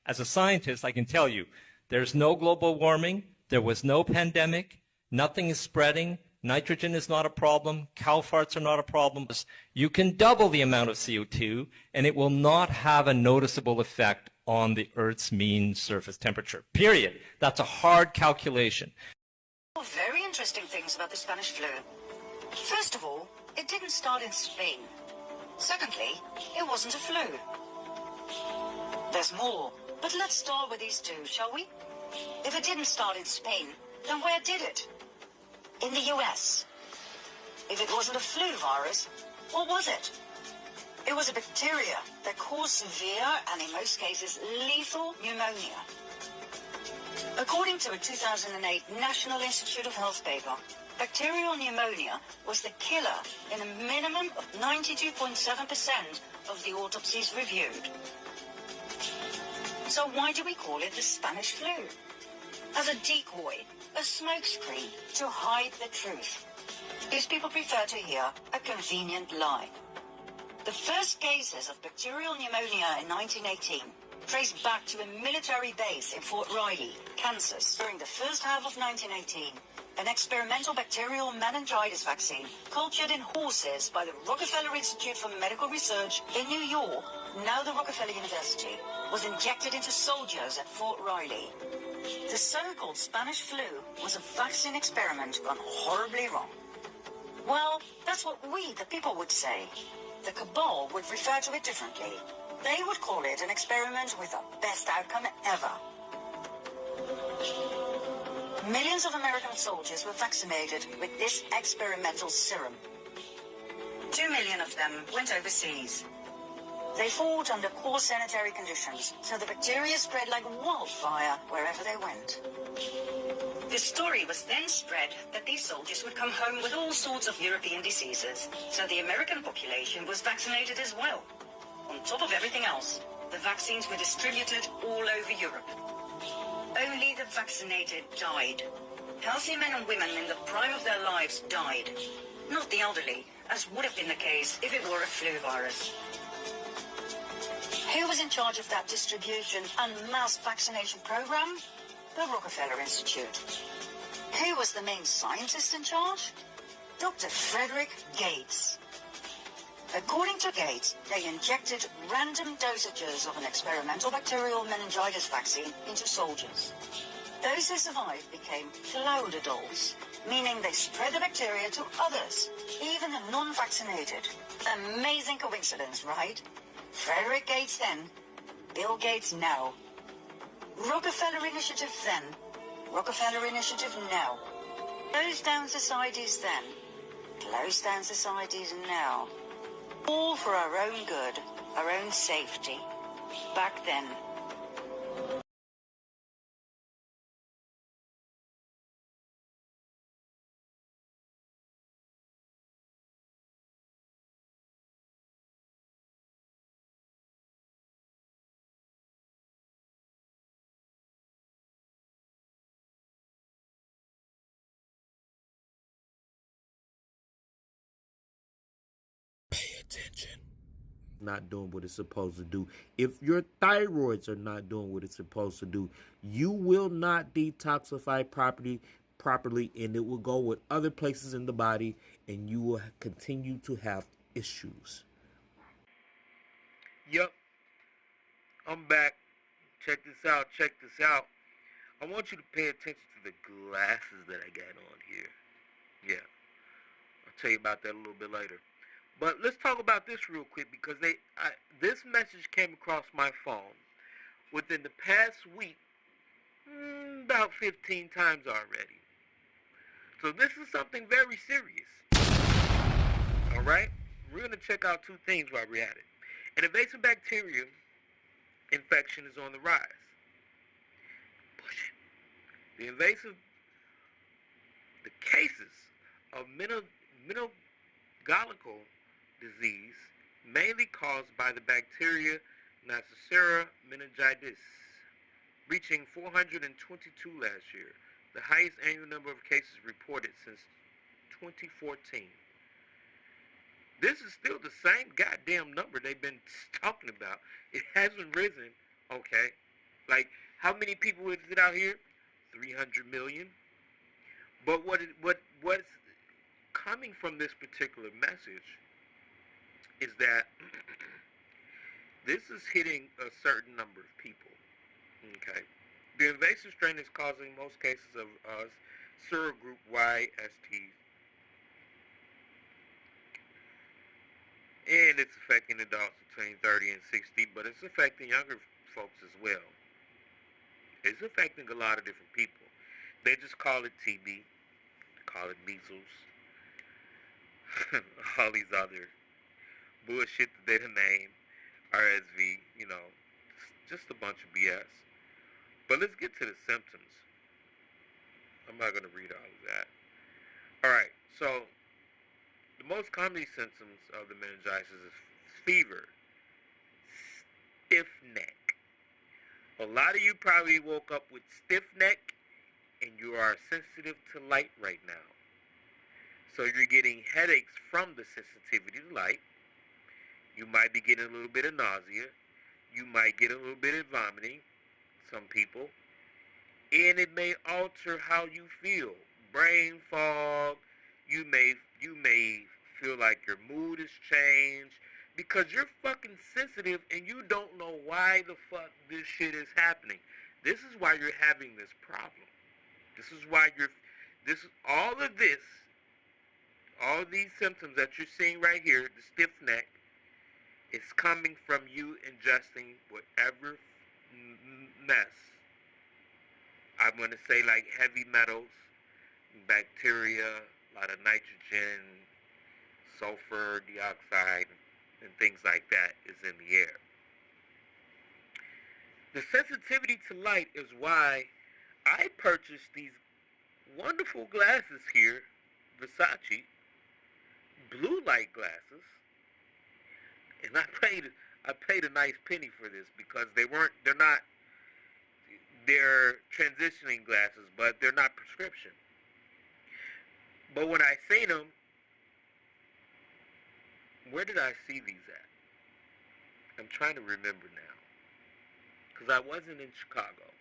As a scientist, I can tell you, there's no global warming, there was no pandemic, nothing is spreading, nitrogen is not a problem, cow farts are not a problem. You can double the amount of CO2, and it will not have a noticeable effect on the Earth's mean surface temperature, period. That's a hard calculation. Very interesting things about the Spanish flu. First of all, it didn't start in Spain. Secondly, it wasn't a flu. There's more, but let's start with these two, shall we? If it didn't start in Spain, then where did it? In the US. If it wasn't a flu virus, what was it? It was a bacteria that caused severe and in most cases lethal pneumonia. According to a 2008 National Institute of Health paper, bacterial pneumonia was the killer in a minimum of 92.7% of the autopsies reviewed. So why do we call it the Spanish flu? As a decoy, a smokescreen to hide the truth. These people prefer to hear a convenient lie. The first cases of bacterial pneumonia in 1918 traced back to a military base in Fort Riley, Kansas. During the first half of 1918, an experimental bacterial meningitis vaccine cultured in horses by the Rockefeller Institute for Medical Research in New York, now the Rockefeller University, was injected into soldiers at Fort Riley. The so-called Spanish flu was a vaccine experiment gone horribly wrong. Well, that's what we, the people, would say. The cabal would refer to it differently. They would call it an experiment with the best outcome ever. Millions of American soldiers were vaccinated with this experimental serum. 2 million of them went overseas. They fought under poor sanitary conditions, so the bacteria spread like wildfire wherever they went. The story was then spread that these soldiers would come home with all sorts of European diseases, so the American population was vaccinated as well. On top of everything else, the vaccines were distributed all over Europe. Only the vaccinated died. Healthy men and women in the prime of their lives died, not the elderly, as would have been the case if it were a flu virus. Who was in charge of that distribution and mass vaccination program? The Rockefeller Institute. Who was the main scientist in charge? Dr. Frederick Gates. According to Gates, they injected random dosages of an experimental bacterial meningitis vaccine into soldiers. Those who survived became cloud adults, meaning they spread the bacteria to others, even the non-vaccinated. Amazing coincidence, right? Frederick Gates then, Bill Gates now. Rockefeller Initiative then, Rockefeller Initiative now. Close down societies then, close down societies now. All for our own good, our own safety. Back then. Attention. Not doing what it's supposed to do. If your thyroids are not doing what it's supposed to do, you will not detoxify properly, and it will go with other places in the body, and you will continue to have issues. Yep, I'm back. Check this out. I want you to pay attention to the glasses that I got on here. Yeah, I'll tell you about that a little bit later. But let's talk about this real quick, because this message came across my phone within the past week, about 15 times already. So this is something very serious. All right? We're going to check out two things while we're at it. An invasive bacteria infection is on the rise. Push it. The cases of meningococcal disease, mainly caused by the bacteria Neisseria meningitidis, reaching 422 last year, the highest annual number of cases reported since 2014. This is still the same goddamn number they've been talking about. It hasn't risen, okay? Like, how many people is it out here? 300 million. But what's coming from this particular message is that this is hitting a certain number of people. Okay. The invasive strain is causing most cases of serogroup YSTs, and it's affecting adults between 30 and 60, but it's affecting younger folks as well. It's affecting a lot of different people. They just call it TB, call it measles, all these other bullshit that they name, RSV, just a bunch of BS. But let's get to the symptoms. I'm not going to read all of that. All right, so the most common symptoms of the meningitis is fever, stiff neck. A lot of you probably woke up with stiff neck and you are sensitive to light right now. So you're getting headaches from the sensitivity to light. You might be getting a little bit of nausea. You might get a little bit of vomiting, some people. And it may alter how you feel. Brain fog. You may feel like your mood has changed because you're fucking sensitive and you don't know why the fuck this shit is happening. This is why you're having this problem. This is why all of these symptoms that you're seeing right here, the stiff neck, is coming from you ingesting whatever mess. I'm going to say like heavy metals, bacteria, a lot of nitrogen, sulfur dioxide, and things like that is in the air. The sensitivity to light is why I purchased these wonderful glasses here, Versace, blue light glasses, and I paid a nice penny for this because they're transitioning glasses, but they're not prescription. But when I seen them, where did I see these at? I'm trying to remember now, because I wasn't in Chicago.